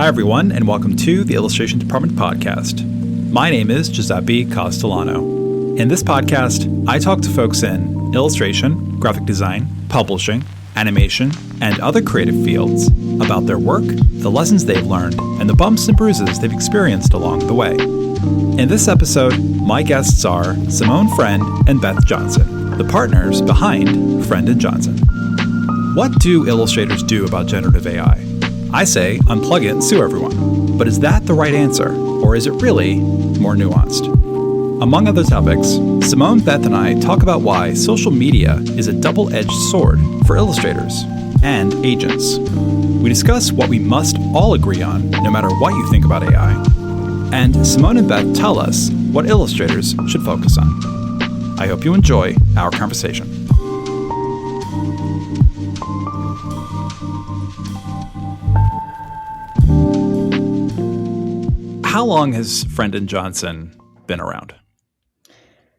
Hi, everyone, and welcome to the Illustration Department podcast. My name is Giuseppe Castellano. In this podcast, I talk to folks in illustration, graphic design, publishing, animation, and other creative fields about their work, the lessons they've learned, and the bumps and bruises they've experienced along the way. In this episode, my guests are Simone Friend and Beth Johnson, the partners behind Friend & Johnson. What do illustrators do about generative AI? I say unplug it and sue everyone. But is that the right answer, or is it really more nuanced? Among other topics, Simone, Beth, and I talk about why social media is a double-edged sword for illustrators and agents. We discuss what we must all agree on, no matter what you think about AI. And Simone and Beth tell us what illustrators should focus on. I hope you enjoy our conversation. How long has Friend & Johnson been around?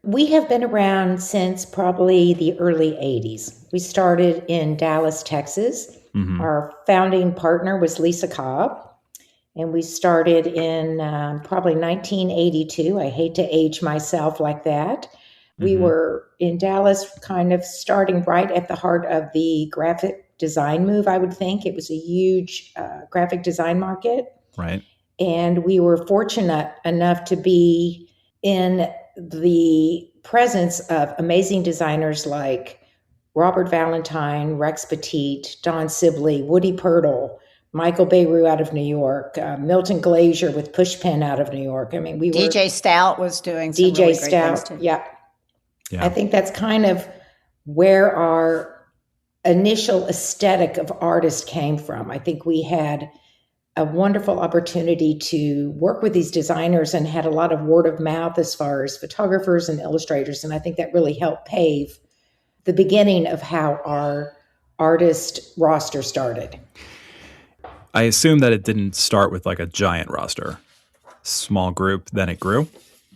We have been around since probably the early 80s. We started in Dallas, Texas. Mm-hmm. Our founding partner was Lisa Cobb, and we started in probably 1982. I hate to age myself like that. Mm-hmm. We were in Dallas kind of starting right at the heart of the graphic design move, I would think. It was a huge graphic design market. Right. And we were fortunate enough to be in the presence of amazing designers like Robert Valentine, Rex Petit, Don Sibley, Woody Pirtle, Michael Bierut out of New York, Milton Glaser with Pushpin out of New York. I mean, DJ Stout was doing some DJ really Stout, great things too. Yeah. I think that's kind of where our initial aesthetic of artist came from. I think we had a wonderful opportunity to work with these designers and had a lot of word of mouth as far as photographers and illustrators. And I think that really helped pave the beginning of how our artist roster started. I assume that it didn't start with like a giant roster, small group, then it grew.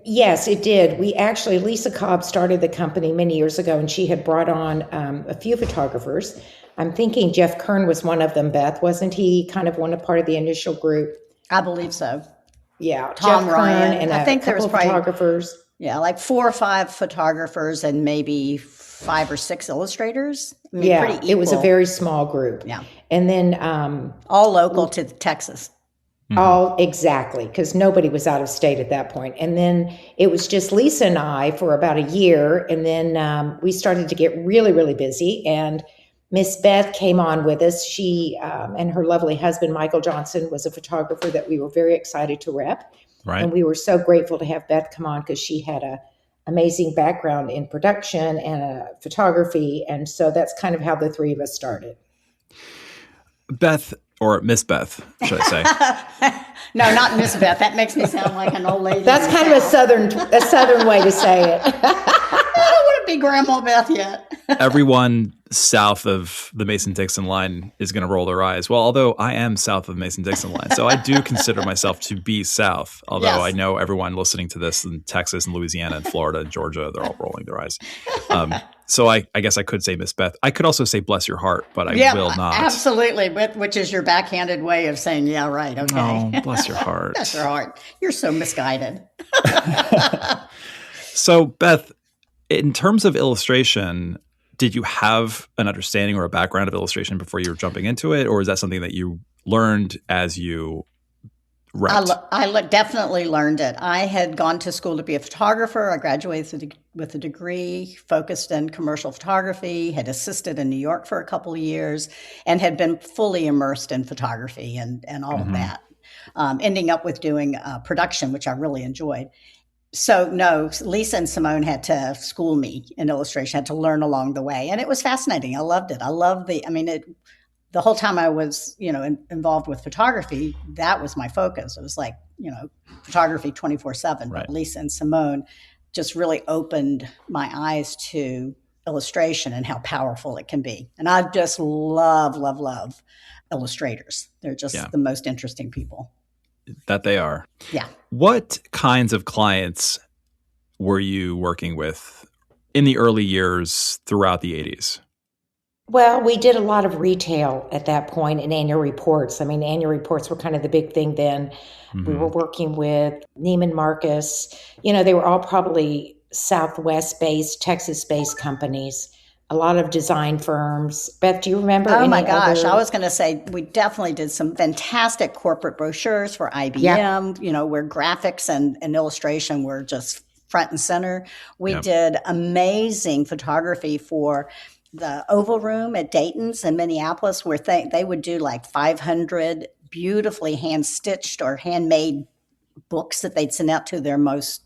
Yes, it did. Lisa Cobb started the company many years ago, and she had brought on a few photographers. I'm thinking Jeff Kern was one of them, Beth. Wasn't he kind of part of the initial group? I believe so. Yeah. Tom Jeff Ryan. Kern and I think there was probably photographers. Yeah, like 4 or 5 photographers and maybe 5 or 6 illustrators. I mean, pretty equal. It was a very small group. Yeah. And then all local to Texas. Mm-hmm. All exactly, because nobody was out of state at that point. And then it was just Lisa and I for about a year. And then we started to get really, really busy. And Miss Beth came on with us. She and her lovely husband, Michael Johnson, was a photographer that we were very excited to rep. Right. And we were so grateful to have Beth come on because she had an amazing background in production and photography. And so that's kind of how the three of us started. Beth, or Miss Beth, should I say? No, not Miss Beth. That makes me sound like an old lady. That's kind of a southern way to say it. I don't want to be Grandma Beth yet. Everyone south of the Mason-Dixon line is going to roll their eyes. Well, although I am south of the Mason-Dixon line, so I do consider myself to be south. Although yes. I know everyone listening to this in Texas and Louisiana and Florida and Georgia, they're all rolling their eyes. So I guess I could say Miss Beth. I could also say bless your heart, but I will not. Absolutely, which is your backhanded way of saying, yeah, right, okay. Oh, bless your heart. Bless your heart. You're so misguided. So, Beth, in terms of illustration, did you have an understanding or a background of illustration before you were jumping into it? Or is that something that you learned as you repped? I definitely learned it. I had gone to school to be a photographer. I graduated with a degree focused in commercial photography, had assisted in New York for a couple of years, and had been fully immersed in photography and all of that, ending up with doing production, which I really enjoyed. So no, Lisa and Simone had to school me in illustration, had to learn along the way. And it was fascinating. I loved it. I loved the whole time I was, involved with photography, that was my focus. It was like, photography 24/7. Right. But Lisa and Simone just really opened my eyes to illustration and how powerful it can be. And I just love illustrators. They're just the most interesting people. That they are. Yeah. What kinds of clients were you working with in the early years throughout the 80s? Well, we did a lot of retail at that point in annual reports. I mean, annual reports were kind of the big thing then. We were working with Neiman Marcus. They were all probably Southwest-based, Texas-based companies. A lot of design firms. Beth, do you remember Oh any my gosh, other? I was going to say we definitely did some fantastic corporate brochures for IBM, where graphics and illustration were just front and center. We did amazing photography for the Oval Room at Dayton's in Minneapolis, where they would do like 500 beautifully hand-stitched or handmade books that they'd send out to their most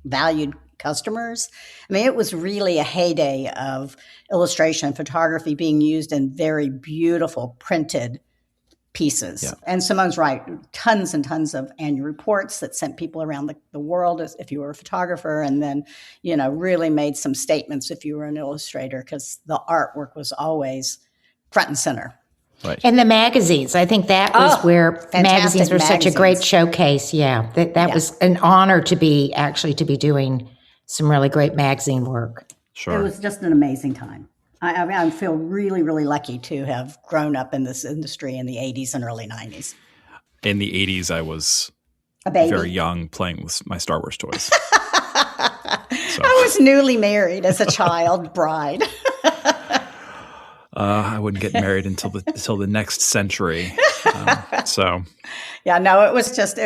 valued customers. I mean, it was really a heyday of illustration and photography being used in very beautiful printed pieces. Yeah. And Simone's right, tons and tons of annual reports that sent people around the world if you were a photographer, and then, really made some statements if you were an illustrator, because the artwork was always front and center. Right. And the magazines. I think that was where magazines were such a great showcase. Yeah, that was an honor to be doing some really great magazine work. Sure. It was just an amazing time. I feel really, really lucky to have grown up in this industry in the 80s and early 90s. In the 80s, I was a baby, very young, playing with my Star Wars toys. I was newly married as a child bride. I wouldn't get married until the next century. It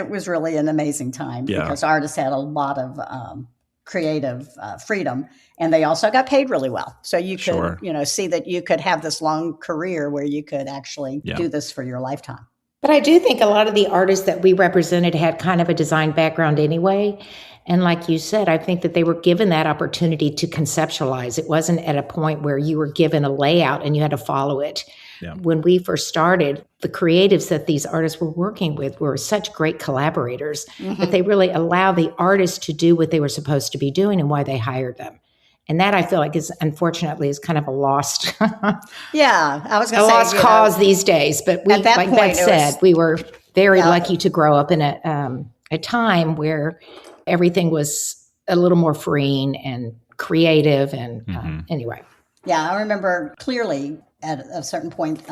was really an amazing time because artists had a lot of creative freedom, and they also got paid really well. So you could, see that you could have this long career where you could actually do this for your lifetime. But I do think a lot of the artists that we represented had kind of a design background anyway. And like you said, I think that they were given that opportunity to conceptualize. It wasn't at a point where you were given a layout and you had to follow it. Yeah. When we first started, the creatives that these artists were working with were such great collaborators that they really allowed the artists to do what they were supposed to be doing and why they hired them. And that I feel like is unfortunately is kind of a lost, I was going to say lost cause these days. But we, like Beth said, we were very lucky to grow up in a time where everything was a little more freeing and creative. And anyway. Yeah, I remember clearly at a certain point,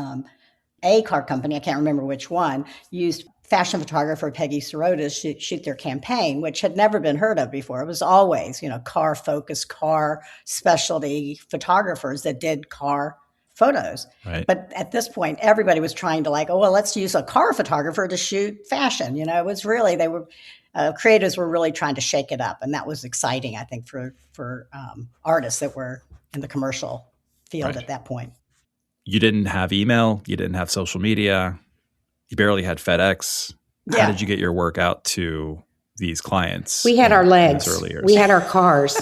a car company, I can't remember which one, used fashion photographer Peggy Sirota to shoot their campaign, which had never been heard of before. It was always, car-focused, car specialty photographers that did car photos. Right. But at this point, everybody was trying to let's use a car photographer to shoot fashion. It was really, creators were really trying to shake it up. And that was exciting, I think, for artists that were in the commercial field at that point. You didn't have email. You didn't have social media. You barely had FedEx. How did you get your work out to these clients? We had our legs. We had our cars.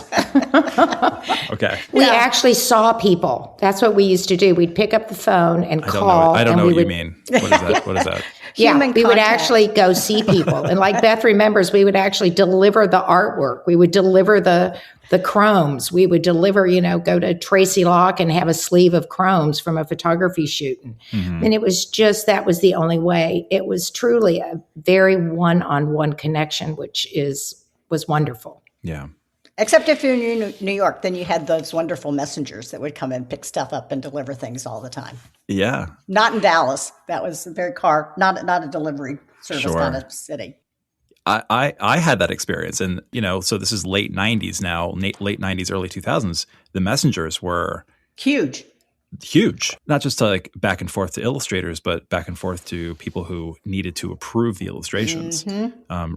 Okay. We actually saw people. That's what we used to do. We'd pick up the phone and call. I don't know what you mean. What is that? What is that? We would actually go see people. And like Beth remembers, we would actually deliver the artwork. We would deliver the chromes. We would deliver, go to Tracy Locke and have a sleeve of chromes from a photography shoot. And it was just, that was the only way. It was truly a very one-on-one connection, which was wonderful. Yeah. Except if you're in New York, then you had those wonderful messengers that would come and pick stuff up and deliver things all the time. Yeah. Not in Dallas. That was very not a delivery service kind of city. I had that experience. And, so this is late 90s now, late 90s, early 2000s. The messengers were huge. Not just to back and forth to illustrators, but back and forth to people who needed to approve the illustrations,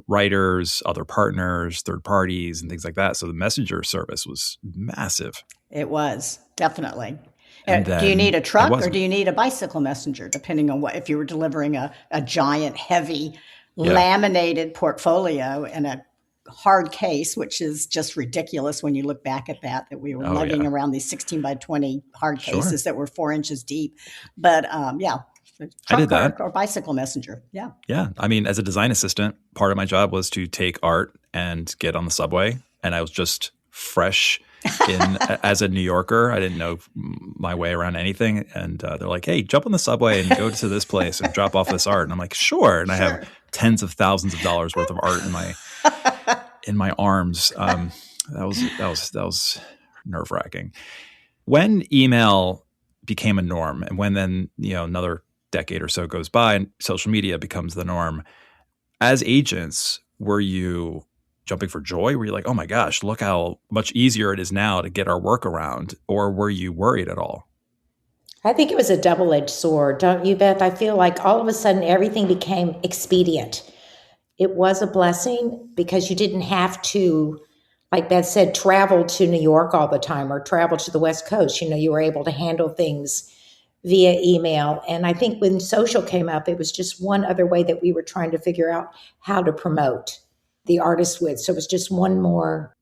writers, other partners, third parties, and things like that. So the messenger service was massive. It was, definitely. Do you need a truck or do you need a bicycle messenger, depending on if you were delivering a giant, heavy, laminated portfolio in a hard case, which is just ridiculous when you look back at that we were lugging around these 16 by 20 hard cases that were 4 inches deep. But I did that. Or bicycle messenger. Yeah. Yeah. I mean, as a design assistant, part of my job was to take art and get on the subway. And I was just fresh as a New Yorker. I didn't know my way around anything. And they're like, hey, jump on the subway and go to this place and drop off this art. And I'm like, sure. And I have tens of thousands of dollars worth of art in my arms. That was nerve-wracking. When email became a norm, and when then, another decade or so goes by and social media becomes the norm, as agents, were you jumping for joy? Were you like, oh my gosh, look how much easier it is now to get our work around? Or were you worried at all? I think it was a double-edged sword, don't you, Beth? I feel like all of a sudden everything became expedient. It was a blessing because you didn't have to, like Beth said, travel to New York all the time or travel to the West Coast. You were able to handle things via email. And I think when social came up, it was just one other way that we were trying to figure out how to promote the artists with. So it was just one more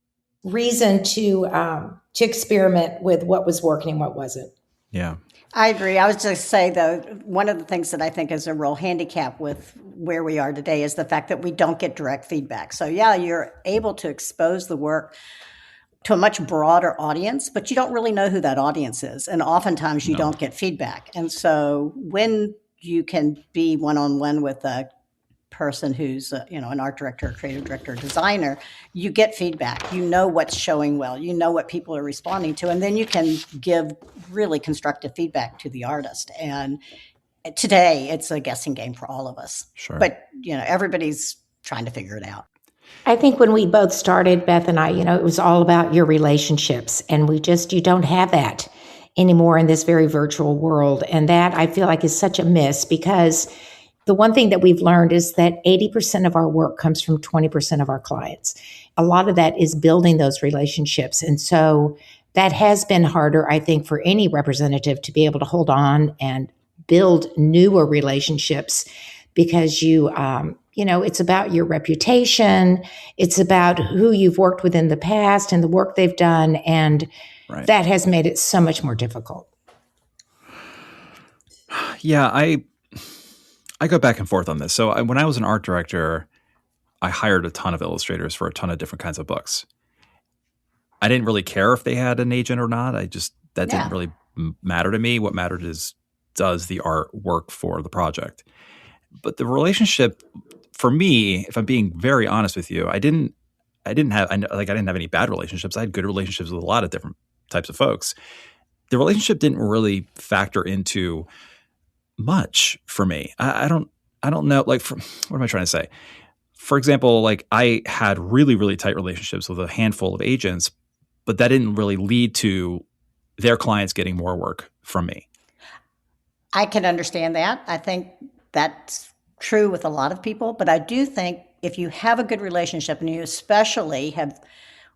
reason to experiment with what was working and what wasn't. Yeah. I agree. I was just say, though, one of the things that I think is a real handicap with where we are today is the fact that we don't get direct feedback. So, yeah, you're able to expose the work to a much broader audience, but you don't really know who that audience is. And oftentimes you don't get feedback. And so when you can be one-on-one with a person who's, an art director, a creative director, designer, you get feedback. You know what's showing well. You know what people are responding to. And then you can give really constructive feedback to the artist. And today it's a guessing game for all of us. Sure. But, everybody's trying to figure it out. I think when we both started, Beth and I, it was all about your relationships. And you don't have that anymore in this very virtual world. And that I feel like is such a miss, because the one thing that we've learned is that 80% of our work comes from 20% of our clients. A lot of that is building those relationships. And so that has been harder, I think, for any representative to be able to hold on and build newer relationships, because it's about your reputation. It's about who you've worked with in the past and the work they've done. And that has made it so much more difficult. Yeah, I go back and forth on this. So when I was an art director, I hired a ton of illustrators for a ton of different kinds of books. I didn't really care if they had an agent or not. Didn't really matter to me. What mattered is, does the art work for the project? But the relationship, for me, if I'm being very honest with you, I didn't have any bad relationships. I had good relationships with a lot of different types of folks. The relationship didn't really factor into much for me. I don't know. What am I trying to say? For example, I had really, really tight relationships with a handful of agents, but that didn't really lead to their clients getting more work from me. I can understand that. I think that's true with a lot of people, but I do think if you have a good relationship and you especially have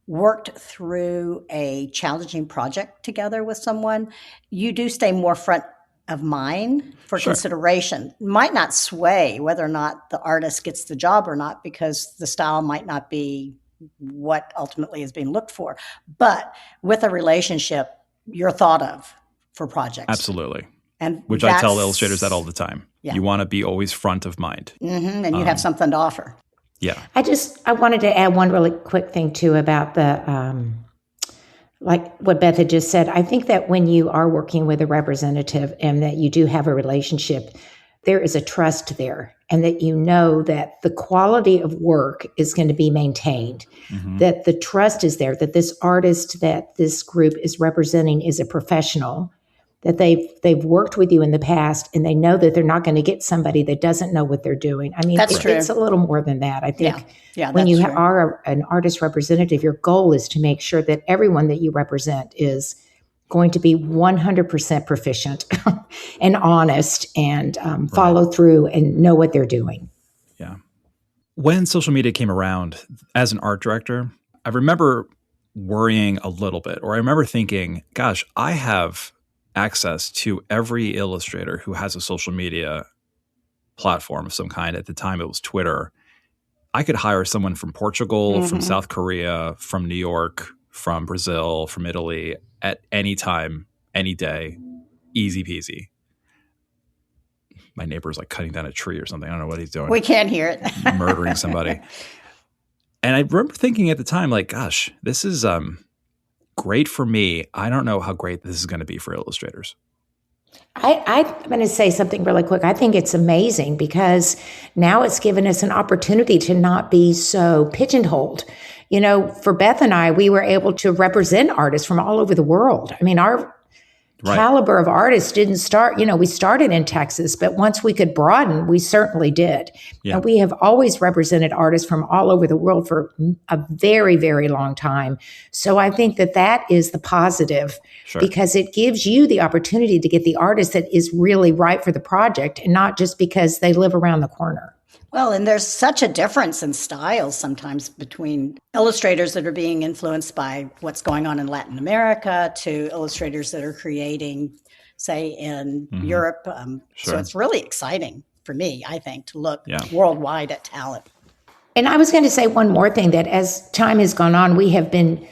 worked through a challenging project together with someone, you do stay more front of mind for consideration. Might not sway whether or not the artist gets the job or not, because the style might not be what ultimately is being looked for. But with a relationship, you're thought of for projects. Absolutely. And which I tell illustrators that all the time. Yeah. You want to be always front of mind. Mm-hmm, and you have something to offer. Yeah. I wanted to add one really quick thing too about the, like what Beth had just said. I think that when you are working with a representative and that you do have a relationship, there is a trust there, and that you know that the quality of work is going to be maintained, that the trust is there, that this artist that this group is representing is a professional, that they've worked with you in the past, and they know that they're not going to get somebody that doesn't know what they're doing. I mean, it's a little more than that. I think when you are an artist representative, your goal is to make sure that everyone that you represent is going to be 100% proficient and honest and follow through and know what they're doing. Yeah. When social media came around, as an art director, I remember worrying a little bit, or I remember thinking, gosh, I have access to every illustrator who has a social media platform of some kind. At the time, it was Twitter. I could hire someone from Portugal, from South Korea, from New York, from Brazil, from Italy at any time, any day, easy peasy. My neighbor's like cutting down a tree or something. I don't know what he's doing. We can't hear it. Murdering somebody. And I remember thinking at the time, like, gosh, this is great for me. I don't know how great this is going to be for illustrators. I'm going to say something really quick. I think it's amazing because now it's given us an opportunity to not be so pigeonholed. You know, for Beth and I, we were able to represent artists from all over the world. I mean, our caliber of artists didn't start, we started in Texas, but once we could broaden, we certainly did. Yeah. And we have always represented artists from all over the world for a very, very long time. So I think that is the positive, because it gives you the opportunity to get the artist that is really right for the project, and not just because they live around the corner. Well, and there's such a difference in styles sometimes between illustrators that are being influenced by what's going on in Latin America to illustrators that are creating, say, in Europe. So it's really exciting for me, I think, to look worldwide at talent. And I was going to say one more thing, that as time has gone on, we have been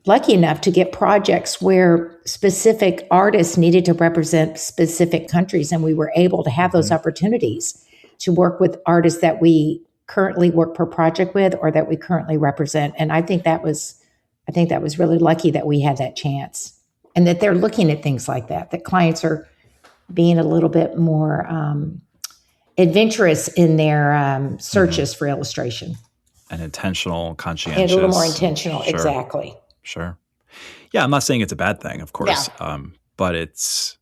lucky enough to get projects where specific artists needed to represent specific countries, and we were able to have those opportunities to work with artists that we currently work per project with, or that we currently represent. And I think that was really lucky that we had that chance, and that they're looking at things like that clients are being a little bit more adventurous in their searches for illustration. And intentional, conscientious. And a little more intentional, exactly. Sure. Yeah, I'm not saying it's a bad thing, of course, but it's...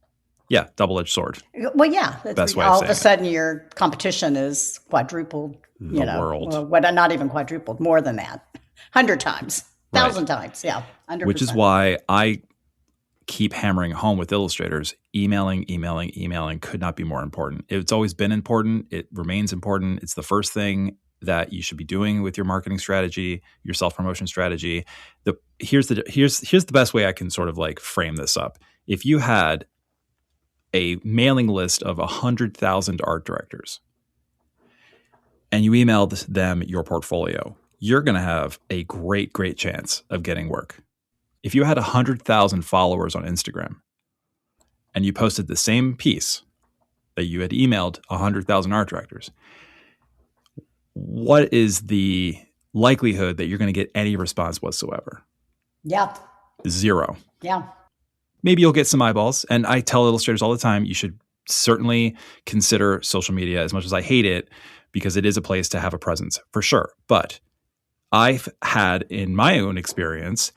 Yeah, double-edged sword. Well, yeah. Best way all of a sudden, your competition is quadrupled. The world. Well, not even quadrupled, more than that. 100 times, 1,000 times, 100%. Which is why I keep hammering home with illustrators, emailing could not be more important. It's always been important. It remains important. It's the first thing that you should be doing with your marketing strategy, your self-promotion strategy. Here's the best way I can sort of like frame this up. If you had a mailing list of 100,000 art directors, and you emailed them your portfolio, you're going to have a great, great chance of getting work. If you had 100,000 followers on Instagram, and you posted the same piece that you had emailed 100,000 art directors, what is the likelihood that you're going to get any response whatsoever? Yeah. 0. Yeah. Maybe you'll get some eyeballs. And I tell illustrators all the time, you should certainly consider social media, as much as I hate it, because it is a place to have a presence, for sure. But I've had, in my own experience,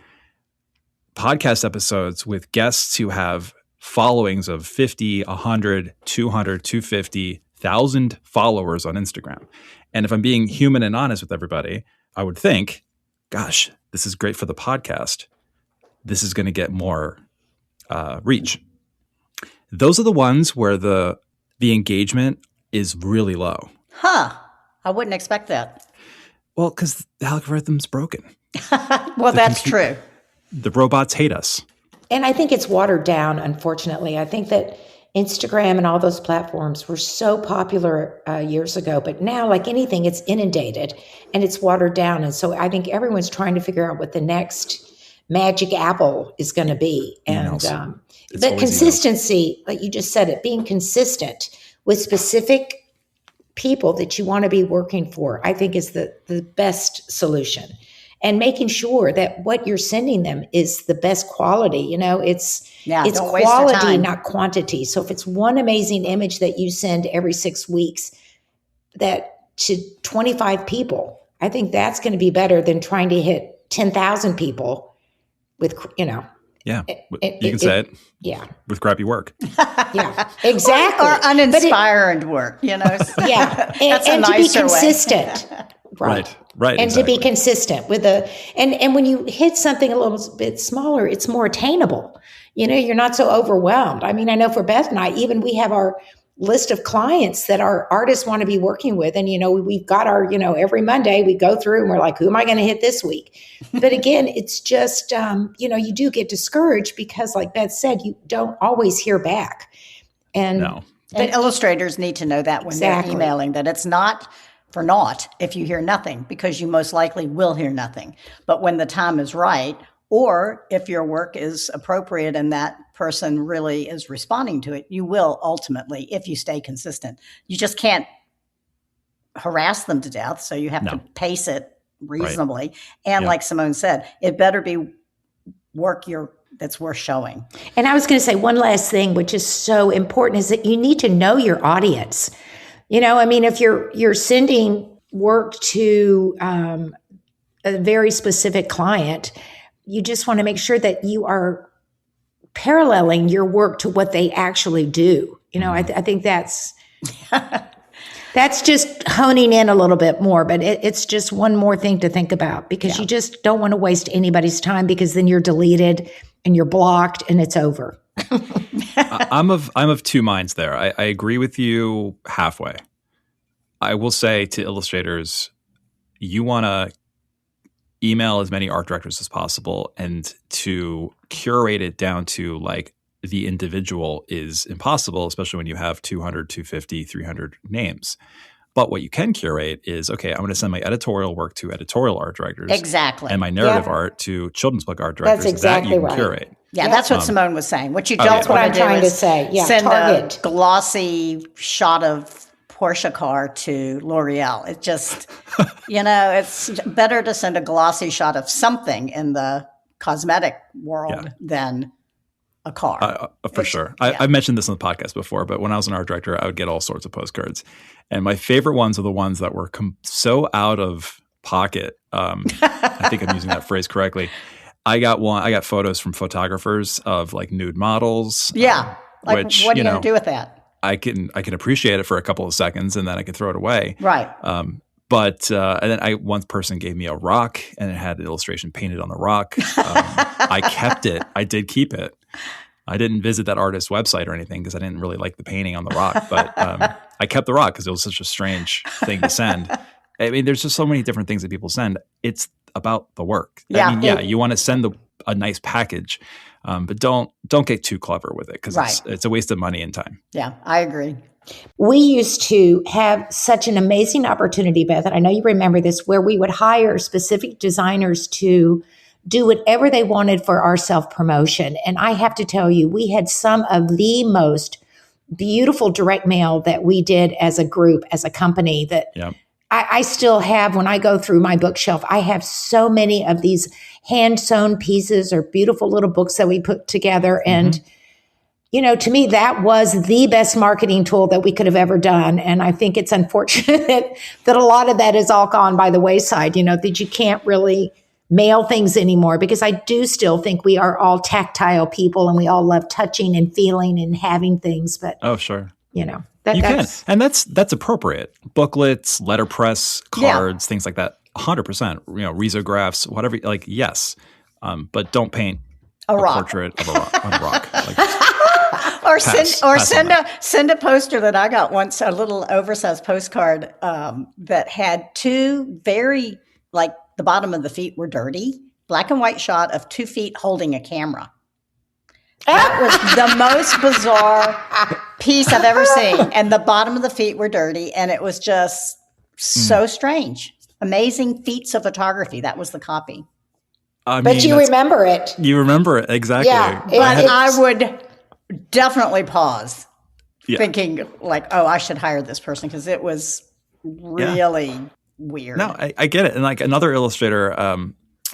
podcast episodes with guests who have followings of 50, 100, 200, 250,000 followers on Instagram. And if I'm being human and honest with everybody, I would think, gosh, this is great for the podcast. This is going to get more reach. Those are the ones where the engagement is really low. Huh. I wouldn't expect that. Well, because the algorithm's broken. Well, that's true. The robots hate us. And I think it's watered down, unfortunately. I think that Instagram and all those platforms were so popular years ago, but now, like anything, it's inundated and it's watered down. And so I think everyone's trying to figure out what the next magic apple is going to be. And but consistency, like you just said it, being consistent with specific people that you want to be working for, I think is the best solution. And making sure that what you're sending them is the best quality. It's quality, not quantity. So if it's one amazing image that you send every 6 weeks that to 25 people, I think that's going to be better than trying to hit 10,000 people with, Yeah, you can say it. Yeah. With crappy work. Yeah, exactly. Or uninspired work, Yeah. That's and a to be nicer consistent. Right. And exactly. to be consistent with and when you hit something a little bit smaller, it's more attainable. You're not so overwhelmed. I mean, I know for Beth and I, even we have our list of clients that our artists want to be working with. And, we've got our, every Monday we go through and we're like, who am I going to hit this week? But again, it's just, you do get discouraged because like Beth said, you don't always hear back. And illustrators need to know that when they're emailing, that it's not for naught if you hear nothing, because you most likely will hear nothing. But when the time is right, or if your work is appropriate and that person really is responding to it, you will ultimately, if you stay consistent. You just can't harass them to death, so you have to pace it reasonably. Right. And like Simone said, it better be work that's worth showing. And I was going to say one last thing, which is so important, is that you need to know your audience. If you're sending work to a very specific client, you just want to make sure that you are paralleling your work to what they actually do. I think that's just honing in a little bit more, but it's just one more thing to think about, because you just don't want to waste anybody's time, because then you're deleted and you're blocked and it's over. I'm of two minds there. I agree with you halfway. I will say to illustrators, you want to email as many art directors as possible, and to curate it down to like the individual is impossible, especially when you have 200, 250, 300 names. But what you can curate is, okay, I'm going to send my editorial work to editorial art directors. Exactly. And my narrative art to children's book art directors. That's exactly that you can right. curate. Yeah, that's what Simone was saying. What you don't That's what want I'm to do trying to is say. Yeah, send target. a glossy shot of Porsche car to L'Oreal. It just, it's better to send a glossy shot of something in the cosmetic world than a car. For sure. I've mentioned this on the podcast before, but when I was an art director, I would get all sorts of postcards. And my favorite ones are the ones that were so out of pocket. I think I'm using that phrase correctly. I got photos from photographers of like nude models. Yeah. Like, which, what are you going to do with that? I can appreciate it for a couple of seconds, and then I can throw it away. Right. But and then one person gave me a rock, and it had an illustration painted on the rock. I kept it. I did keep it. I didn't visit that artist's website or anything because I didn't really like the painting on the rock. But I kept the rock because it was such a strange thing to send. I mean, there's just so many different things that people send. It's about the work. Yeah. I mean, you want to send a nice package, but don't get too clever with it, because it's a waste of money and time. Yeah, I agree. We used to have such an amazing opportunity, Beth, and I know you remember this, where we would hire specific designers to do whatever they wanted for our self-promotion. And I have to tell you, we had some of the most beautiful direct mail that we did as a group, as a company, that I still have. When I go through my bookshelf, I have so many of these hand-sewn pieces or beautiful little books that we put together. And to me, that was the best marketing tool that we could have ever done. And I think it's unfortunate that a lot of that is all gone by the wayside, that you can't really mail things anymore, because I do still think we are all tactile people and we all love touching and feeling and having things. But oh, sure. You can. And that's appropriate. Booklets, letterpress, cards, things like that. 100%, risographs, whatever, like, yes. But don't paint a portrait of a rock. Like, or send a poster that I got once, a little oversized postcard that had two very, like, the bottom of the feet were dirty, black and white shot of 2 feet holding a camera. That was the most bizarre piece I've ever seen. And the bottom of the feet were dirty, and it was just so strange. Amazing feats of photography. That was the copy. But you remember it. You remember it, exactly. Yeah, but I would definitely pause thinking like, oh, I should hire this person, because it was really weird. No, I get it. And like another illustrator,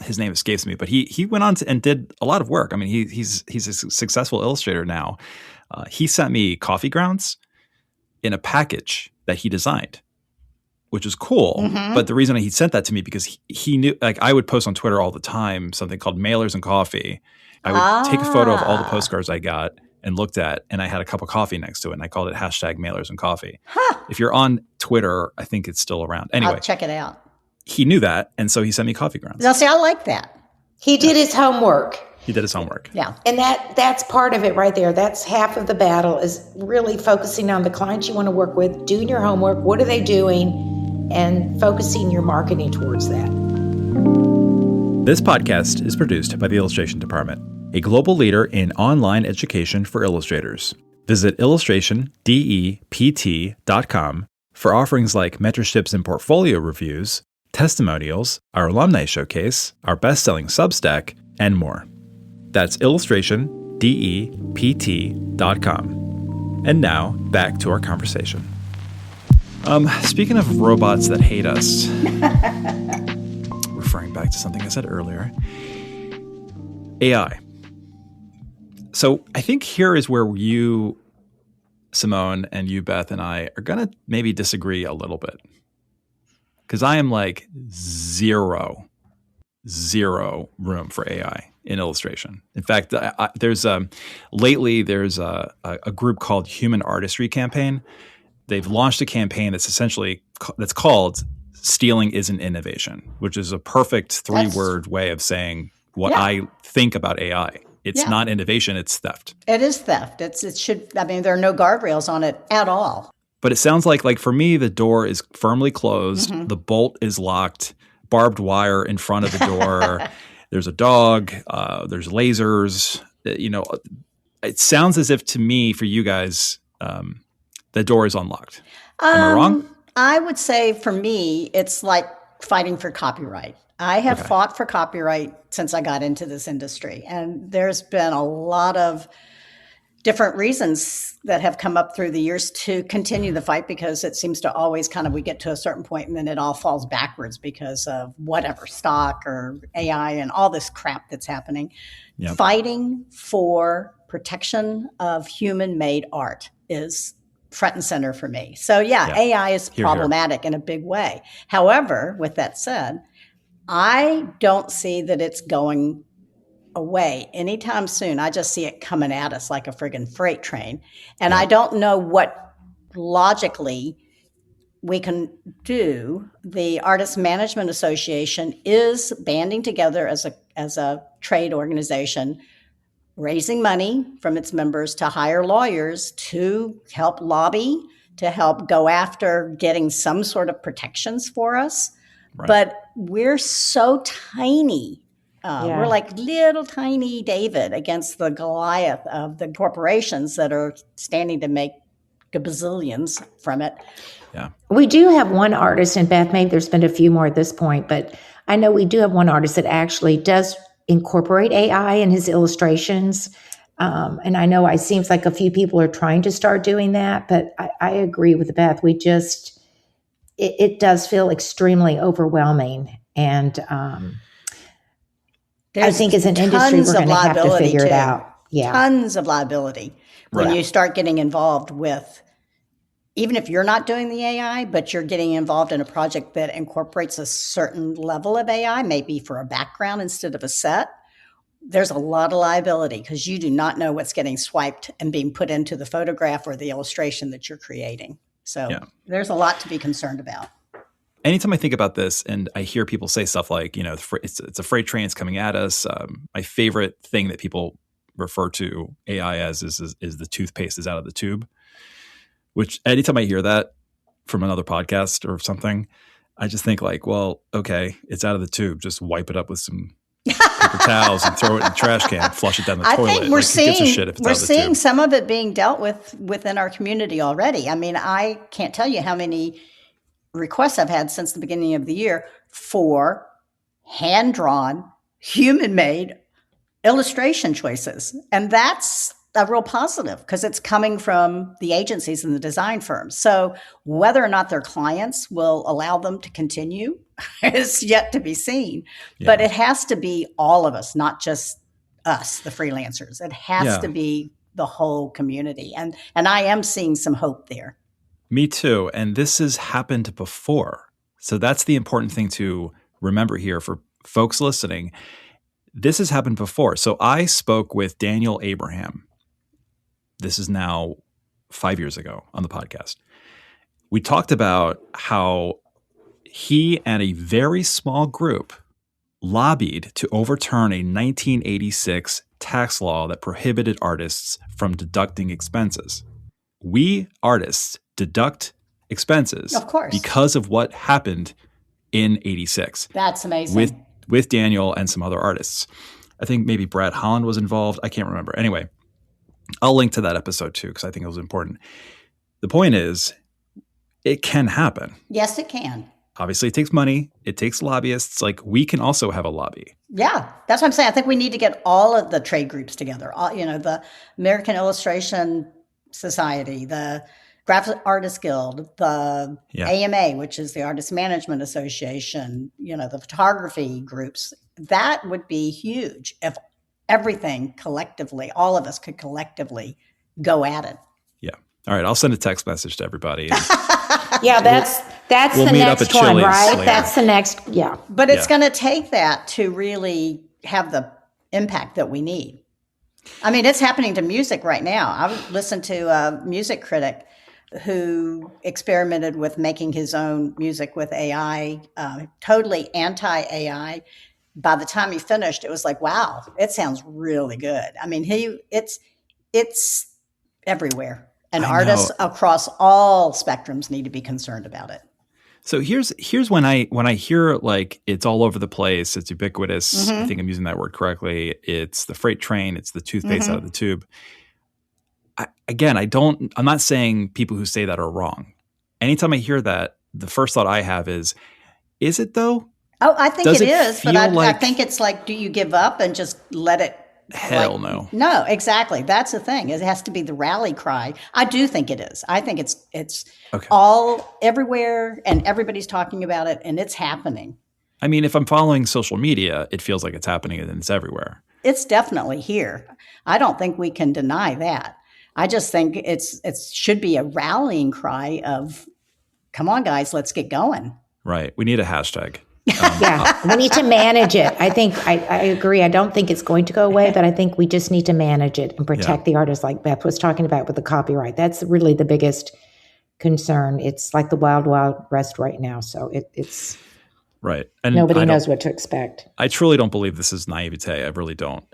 his name escapes me, but he went on and did a lot of work. I mean, he's a successful illustrator now. He sent me coffee grounds in a package that he designed, which is cool. But the reason he sent that to me, because he knew, like, I would post on Twitter all the time something called Mailers and Coffee. I would take a photo of all the postcards I got and looked at, and I had a cup of coffee next to it, and I called it #Mailers and Coffee. If you're on Twitter, I think it's still around. Anyway, I'll check it out. He knew that, and so he sent me coffee grounds. Now, see, I like that. He did his homework. He did his homework. Yeah. And that's part of it right there. That's half of the battle, is really focusing on the clients you want to work with, doing your homework. What are they doing? And focusing your marketing towards that. This podcast is produced by the Illustration Department, a global leader in online education for illustrators. Visit illustrationdept.com for offerings like mentorships and portfolio reviews, testimonials, our alumni showcase, our best-selling Substack, and more. That's illustrationdept.com. And now, back to our conversation. Speaking of robots that hate us, referring back to something I said earlier, AI. So I think here is where you, Simone, and you, Beth, and I are going to maybe disagree a little bit. Because I am like zero zero room for AI in illustration. In fact, there's lately there's a group called Human Artistry Campaign. They've launched a campaign that's called "Stealing Isn't Innovation," which is a perfect 3-word way of saying what I think about AI. It's not innovation; it's theft. It is theft. It should. I mean, there are no guardrails on it at all. But it sounds like for me, the door is firmly closed. The bolt is locked. Barbed wire in front of the door. There's a dog. There's lasers. It sounds as if to me, for you guys, the door is unlocked. Am I wrong? I would say for me, it's like fighting for copyright. I have fought for copyright since I got into this industry, and there's been a lot of different reasons that have come up through the years to continue the fight, because it seems to always we get to a certain point and then it all falls backwards because of whatever, stock or AI and all this crap that's happening. Yep. Fighting for protection of human-made art is front and center for me. So AI is problematic in a big way. However, with that said, I don't see that it's going away anytime soon. I just see it coming at us like a friggin' freight train. And I don't know what logically we can do. The Artist Management Association is banding together as a trade organization, raising money from its members to hire lawyers to help lobby, to help go after getting some sort of protections for us. Right. But we're so tiny. We're like little tiny David against the Goliath of the corporations that are standing to make gazillions from it. Yeah. We do have one artist, and Beth, maybe there's been a few more at this point, but I know we do have one artist that actually does incorporate AI in his illustrations. And I know it seems like a few people are trying to start doing that, but I agree with Beth. It does feel extremely overwhelming. And I think as an industry, we're going to have to figure it out. Yeah. Tons of liability when you start getting involved with, even if you're not doing the AI, but you're getting involved in a project that incorporates a certain level of AI, maybe for a background instead of a set. There's a lot of liability because you do not know what's getting swiped and being put into the photograph or the illustration that you're creating. So there's a lot to be concerned about. Anytime I think about this and I hear people say stuff like, it's a freight train, it's coming at us. My favorite thing that people refer to AI as is the toothpaste is out of the tube, which anytime I hear that from another podcast or something, I just think well, okay, it's out of the tube. Just wipe it up with some paper towels and throw it in the trash can, flush it down the toilet. I think we're seeing some of it being dealt with within our community already. I mean, I can't tell you how many requests I've had since the beginning of the year for hand-drawn, human-made illustration choices. And that's a real positive because it's coming from the agencies and the design firms. So whether or not their clients will allow them to continue is yet to be seen. Yeah. But it has to be all of us, not just us, the freelancers. It has to be the whole community. And I am seeing some hope there. Me too. And this has happened before. So that's the important thing to remember here for folks listening. This has happened before. So I spoke with Daniel Abraham. This is now 5 years ago on the podcast. We talked about how he and a very small group lobbied to overturn a 1986 tax law that prohibited artists from deducting expenses. We artists deduct expenses, of course, because of what happened in 86. That's amazing. With Daniel and some other artists. I think maybe Brad Holland was involved. I can't remember. Anyway, I'll link to that episode too because I think it was important. The point is, it can happen. Yes, it can. Obviously, it takes money. It takes lobbyists. We can also have a lobby. Yeah, that's what I'm saying. I think we need to get all of the trade groups together. The American Illustration Society, the Graphic Artists Guild, the AMA, which is the Artist Management Association, the photography groups. That would be huge if everything collectively, all of us could collectively go at it. Yeah. All right, I'll send a text message to everybody. Yeah, that's we'll the meet up next at one, Chili's right? later. That's the next, yeah. But it's going to take that to really have the impact that we need. I mean, it's happening to music right now. I listened to a music critic who experimented with making his own music with AI, totally anti-AI. By the time he finished, it was like, wow, it sounds really good. I mean, it's everywhere. And artists across all spectrums need to be concerned about it. So here's when I hear like it's all over the place, it's ubiquitous. I think I'm using that word correctly. It's the freight train. It's the toothpaste out of the tube. I'm not saying people who say that are wrong. Anytime I hear that, the first thought I have is it though? Oh, I think it is, but I like, think it's like, do you give up and just let it? Hell no. No, exactly. That's the thing. It has to be the rally cry. I do think it is. I think it's all everywhere and everybody's talking about it and it's happening. I mean, if I'm following social media, it feels like it's happening and it's everywhere. It's definitely here. I don't think we can deny that. I just think it should be a rallying cry of, come on, guys, let's get going. Right. We need a hashtag. Yeah, we need to manage it. I think I agree. I don't think it's going to go away, but I think we just need to manage it and protect the artists like Beth was talking about with the copyright. That's really the biggest concern. It's like the wild, wild west right now. So it's right. And nobody knows what to expect. I truly don't believe this is naivete. I really don't.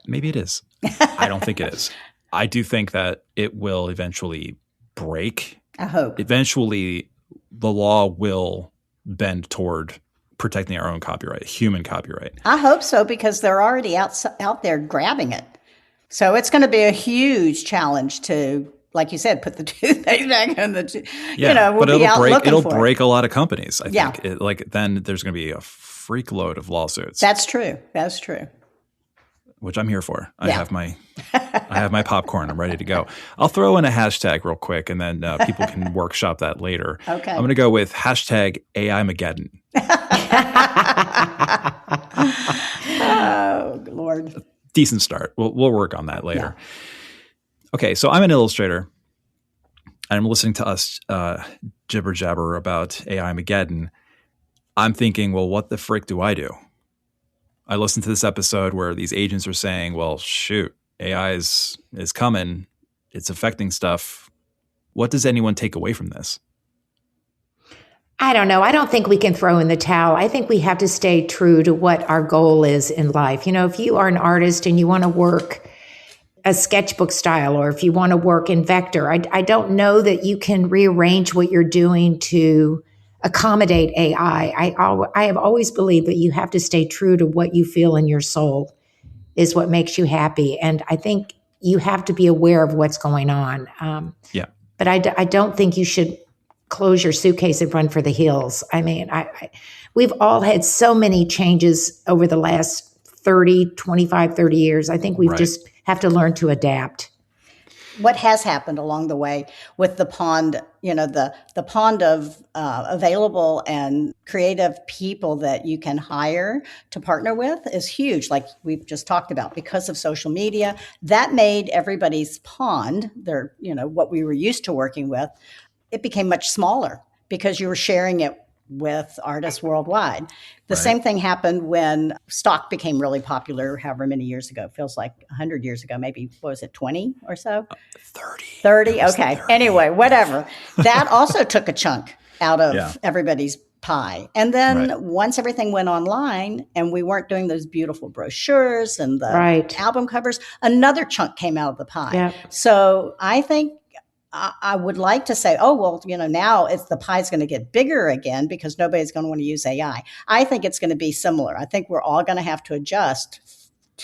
Maybe it is. I don't think it is. I do think that it will eventually break. I hope. Eventually, the law will bend toward protecting our own copyright, human copyright. I hope so, because they're already out there grabbing it. So it's going to be a huge challenge to, like you said, put the toothpaste back in the, we'll be out looking for it. It'll break a lot of companies, I think. Then there's going to be a freak load of lawsuits. That's true. That's true. Which I'm here for. I have my popcorn. I'm ready to go. I'll throw in a hashtag real quick, and then people can workshop that later. Okay. I'm going to go with hashtag AI-mageddon. Oh, Lord. Decent start. We'll work on that later. Yeah. Okay, so I'm an illustrator, and I'm listening to us jibber jabber about AI-mageddon. I'm thinking, well, what the frick do I do? I listened to this episode where these agents are saying, well, shoot, AI is coming. It's affecting stuff. What does anyone take away from this? I don't know. I don't think we can throw in the towel. I think we have to stay true to what our goal is in life. If you are an artist and you want to work a sketchbook style, or if you want to work in vector, I don't know that you can rearrange what you're doing to accommodate AI. I have always believed that you have to stay true to what you feel in your soul is what makes you happy. And I think you have to be aware of what's going on. But I don't think you should close your suitcase and run for the hills. I mean, we've all had so many changes over the last 25, 30 years. I think we've just have to learn to adapt. What has happened along the way with the pond, the pond of available and creative people that you can hire to partner with is huge, like we've just talked about, because of social media. That made everybody's pond, what we were used to working with, it became much smaller because you were sharing it with artists worldwide. The same thing happened when stock became really popular, however many years ago. It feels like 100 years ago, maybe, what was it, 20 or so? 30. 30? Okay. 30. Anyway, whatever. That also took a chunk out of everybody's pie. And then once everything went online and we weren't doing those beautiful brochures and the album covers, another chunk came out of the pie. Yeah. So I think I would like to say, now the pie's going to get bigger again because nobody's going to want to use AI. I think it's going to be similar. I think we're all going to have to adjust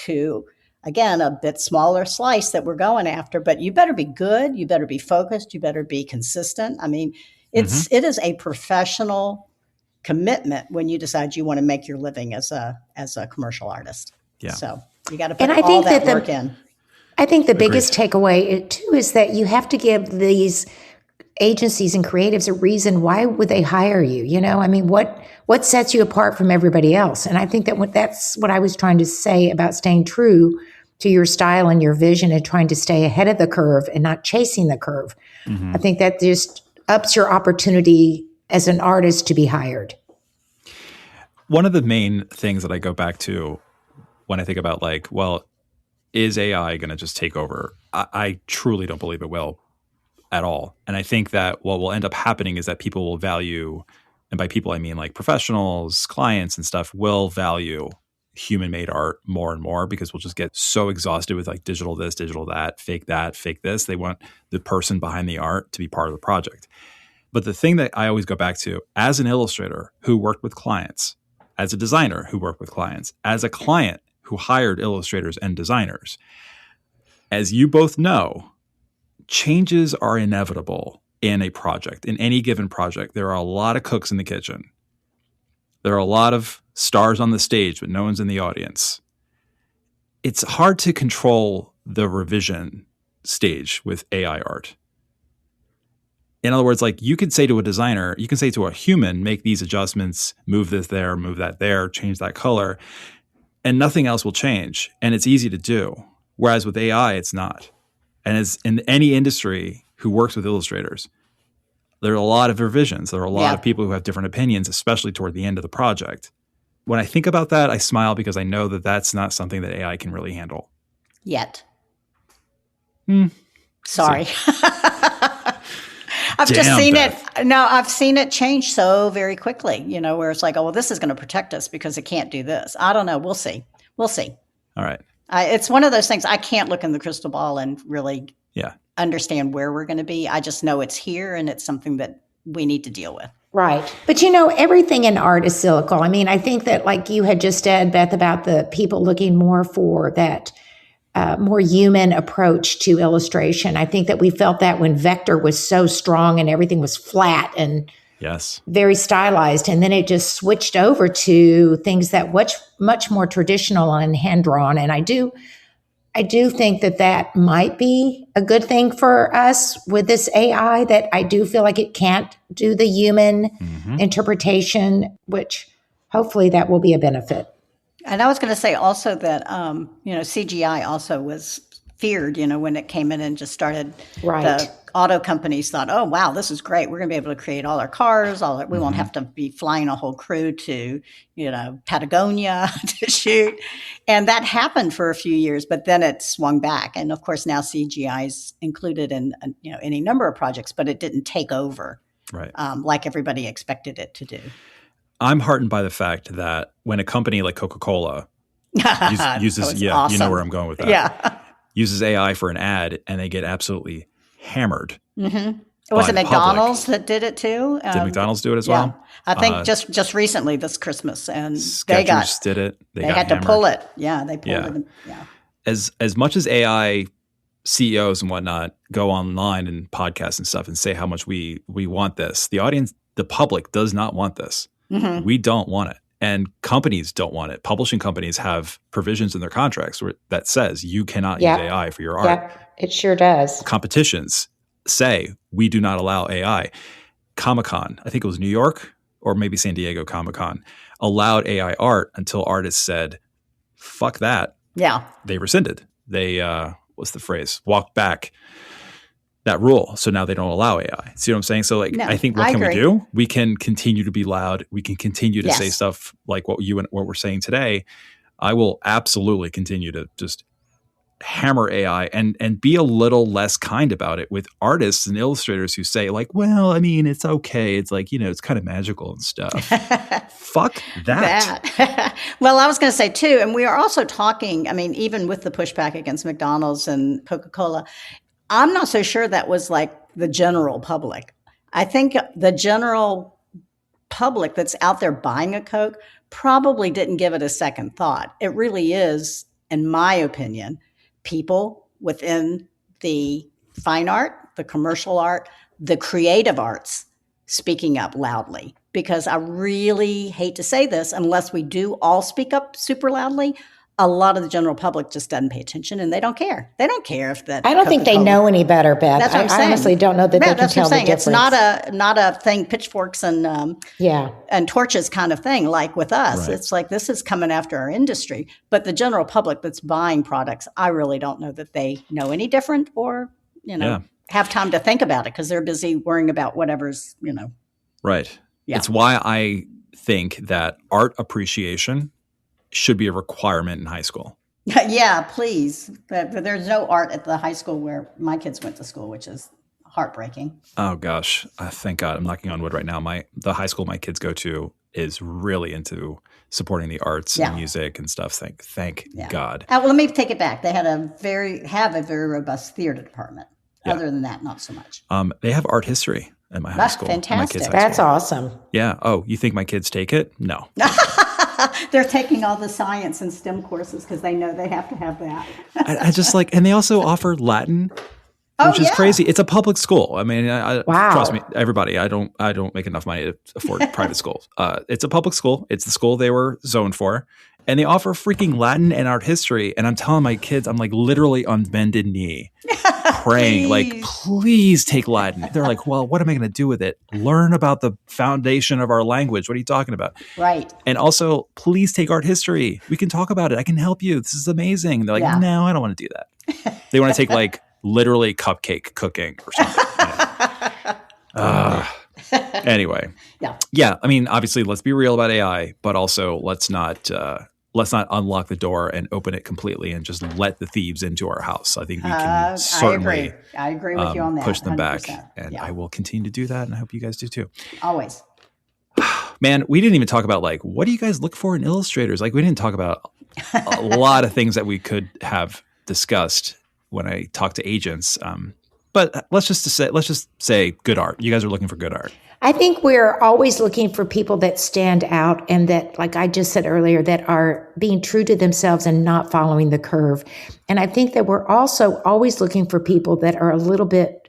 to, again, a bit smaller slice that we're going after. But you better be good. You better be focused. You better be consistent. I mean, it is a professional commitment when you decide you want to make your living as a commercial artist. Yeah. So you got to put all that work in. I think the biggest takeaway, too, is that you have to give these agencies and creatives a reason. Why would they hire you? I mean, what sets you apart from everybody else? And I think that's what I was trying to say about staying true to your style and your vision and trying to stay ahead of the curve and not chasing the curve. Mm-hmm. I think that just ups your opportunity as an artist to be hired. One of the main things that I go back to when I think about like, well, is AI going to just take over? I truly don't believe it will at all. And I think that what will end up happening is that people will value, and by people I mean like professionals, clients and stuff, will value human-made art more and more, because we'll just get so exhausted with like digital this, digital that, fake this. They want the person behind the art to be part of the project. But the thing that I always go back to, as an illustrator who worked with clients, as a designer who worked with clients, as a client who hired illustrators and designers, as you both know, changes are inevitable in a project, in any given project. There are a lot of cooks in the kitchen. There are a lot of stars on the stage, but no one's in the audience. It's hard to control the revision stage with AI art. In other words, like you could say to a designer, you can say to a human, make these adjustments, move this there, move that there, change that color, and nothing else will change. And it's easy to do. Whereas with AI, it's not. And as in any industry who works with illustrators, there are a lot of revisions. There are a lot of people who have different opinions, especially toward the end of the project. When I think about that, I smile because I know that that's not something that AI can really handle. Yet. Damn, Sorry. I've just seen Beth. it. No, I've seen it change so very quickly, where it's like, oh, well, this is going to protect us because it can't do this. I don't know. We'll see. All right. It's one of those things. I can't look in the crystal ball and really understand where we're going to be. I just know it's here and it's something that we need to deal with. Right. But everything in art is cyclical. I mean, I think that like you had just said, Beth, about the people looking more for that more human approach to illustration. I think that we felt that when vector was so strong and everything was flat and very stylized. And then it just switched over to things that much more traditional and hand-drawn. And I do think that might be a good thing for us with this AI, that I do feel like it can't do the human interpretation, which hopefully that will be a benefit. And I was going to say also that, CGI also was feared, when it came in and just started. Right. The auto companies thought, oh, wow, this is great. We're going to be able to create all our cars. We won't have to be flying a whole crew to, Patagonia to shoot. And that happened for a few years, but then it swung back. And of course, now CGI is included in, any number of projects, but it didn't take over like everybody expected it to do. I'm heartened by the fact that when a company like Coca-Cola uses, awesome. You know where I'm going with that. Uses AI for an ad and they get absolutely hammered. Mm-hmm. Was it McDonald's that did it too? Did McDonald's do it as well? I think just recently this Christmas, and Skechers did it. They got had hammered. to pull it. Yeah, they pulled it. Yeah. As much as AI CEOs and whatnot go online and podcasts and stuff and say how much we want this, the audience, the public does not want this. Mm-hmm. We don't want it. And companies don't want it. Publishing companies have provisions in their contracts that says you cannot use AI for your art. Yep, it sure does. Competitions say we do not allow AI. Comic-Con, I think it was New York or maybe San Diego Comic-Con, allowed AI art until artists said, fuck that. Yeah. They rescinded. They, what's the phrase? Walked back that rule. So now they don't allow AI. See what I'm saying? So I think what can we do? We can continue to be loud. We can continue to say stuff like what we're saying today. I will absolutely continue to just hammer AI and be a little less kind about it with artists and illustrators who say like, well, I mean, it's okay. It's like, it's kind of magical and stuff. Fuck that. Well, I was going to say too, and we are also talking, I mean, even with the pushback against McDonald's and Coca-Cola, I'm not so sure that was like the general public. I think the general public that's out there buying a Coke probably didn't give it a second thought. It really is, in my opinion, people within the fine art, the commercial art, the creative arts speaking up loudly. Because I really hate to say this, unless we do all speak up super loudly, a lot of the general public just doesn't pay attention, and they don't care. They don't care if that. I don't think they know any better, Beth. That's what I'm saying. I honestly don't know that they can tell the difference. It's not a thing, pitchforks and and torches kind of thing like with us. Right. It's like this is coming after our industry. But the general public that's buying products, I really don't know that they know any different or have time to think about it because they're busy worrying about whatever's Right. Yeah. It's why I think that art appreciation should be a requirement in high school. Yeah, please. But there's no art at the high school where my kids went to school, which is heartbreaking. Oh gosh, thank God. I'm knocking on wood right now. The high school my kids go to is really into supporting the arts and music and stuff. Thank God. Well, let me take it back. They had a very robust theater department. Yeah. Other than that, not so much. They have art history at my high school. Fantastic. My kids' high That's school. awesome. Yeah. Oh, you think my kids take it? No. They're taking all the science and STEM courses because they know they have to have that. I just and they also offer Latin, which is crazy. It's a public school. I mean, Wow. Trust me, everybody. I don't make enough money to afford private schools. It's a public school. It's the school they were zoned for, and they offer freaking Latin and art history. And I'm telling my kids, I'm like literally on bended knee, praying, please take Latin. They're like, well, what am I going to do with it? Learn about the foundation of our language. What are you talking about? Right. And also, please take art history. We can talk about it. I can help you. This is amazing. They're like, no, I don't want to do that. They want to take literally cupcake cooking or something. Anyway. Yeah. I mean, obviously, let's be real about AI, but also let's not unlock the door and open it completely and just let the thieves into our house. I think we can certainly I agree with you on that. push them 100%. back. And I will continue to do that. And I hope you guys do too. Always. Man, we didn't even talk about what do you guys look for in illustrators? We didn't talk about a lot of things that we could have discussed when I talk to agents. But let's just say good art. You guys are looking for good art. I think we're always looking for people that stand out and that, like I just said earlier, that are being true to themselves and not following the curve. And I think that we're also always looking for people that are a little bit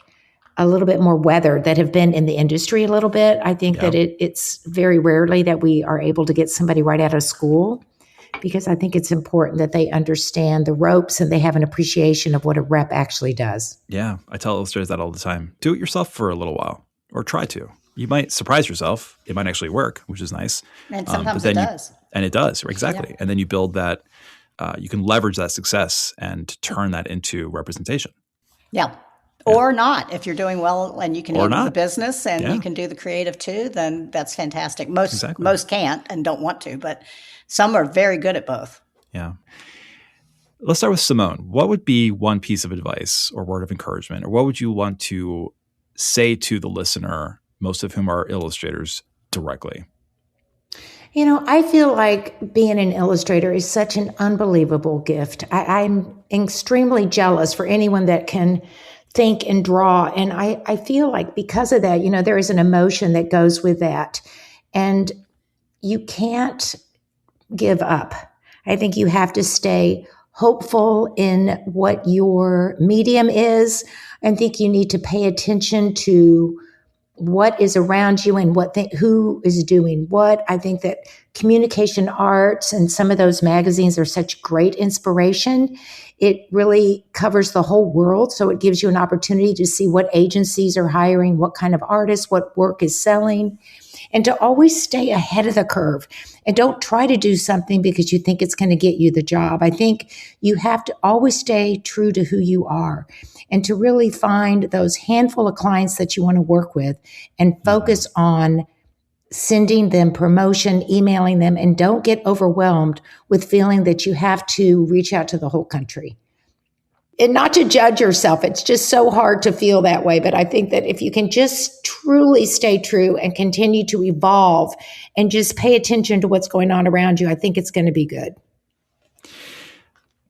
more weathered, that have been in the industry a little bit. I think that it's very rarely that we are able to get somebody right out of school, because I think it's important that they understand the ropes and they have an appreciation of what a rep actually does. Yeah, I tell illustrators that all the time. Do it yourself for a little while, or try to. You might surprise yourself. It might actually work, which is nice. And sometimes it does. And it does, exactly. Yeah. And then you build that, you can leverage that success and turn that into representation. Yeah. Or not. If you're doing well and you can handle the business and you can do the creative too, then that's fantastic. Most can't and don't want to, but some are very good at both. Yeah. Let's start with Simone. What would be one piece of advice or word of encouragement, or what would you want to say to the listener, most of whom are illustrators, directly? I feel like being an illustrator is such an unbelievable gift. I'm extremely jealous for anyone that can think and draw. And I feel like because of that, there is an emotion that goes with that. And you can't give up. I think you have to stay hopeful in what your medium is. I think you need to pay attention to what is around you and who is doing what. I think that communication arts and some of those magazines are such great inspiration. It really covers the whole world. So it gives you an opportunity to see what agencies are hiring, what kind of artists, what work is selling, and to always stay ahead of the curve. And don't try to do something because you think it's going to get you the job. I think you have to always stay true to who you are and to really find those handful of clients that you want to work with and focus on sending them promotion, emailing them, and don't get overwhelmed with feeling that you have to reach out to the whole country. And not to judge yourself. It's just so hard to feel that way. But I think that if you can just truly stay true and continue to evolve and just pay attention to what's going on around you, I think it's going to be good.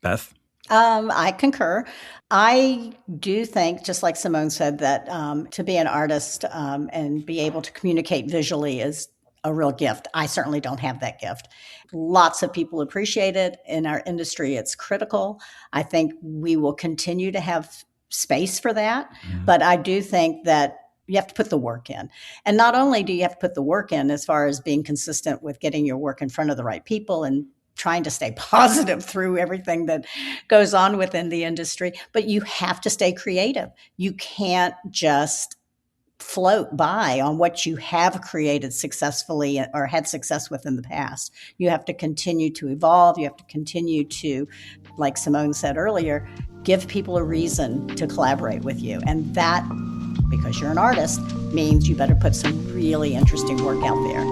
Beth? I concur. I do think, just like Simone said, that to be an artist and be able to communicate visually is a real gift. I certainly don't have that gift. Lots of people appreciate it. In our industry, it's critical. I think we will continue to have space for that. Mm-hmm. But I do think that you have to put the work in. And not only do you have to put the work in as far as being consistent with getting your work in front of the right people and trying to stay positive through everything that goes on within the industry, but you have to stay creative. You can't just float by on what you have created successfully or had success with in the past. You have to continue to evolve. You have to continue to, like Simone said earlier, give people a reason to collaborate with you. And that, because you're an artist, means you better put some really interesting work out there.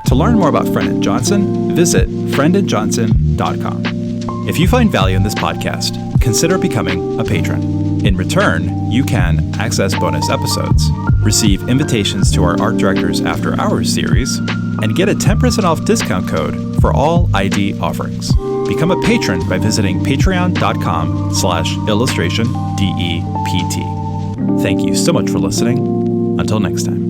To learn more about Friend & Johnson, visit friendandjohnson.com. If you find value in this podcast, consider becoming a patron. In return, you can access bonus episodes, receive invitations to our Art Directors After Hours series, and get a 10% off discount code for all ID offerings. Become a patron by visiting patreon.com/illustrationdept. Thank you so much for listening. Until next time.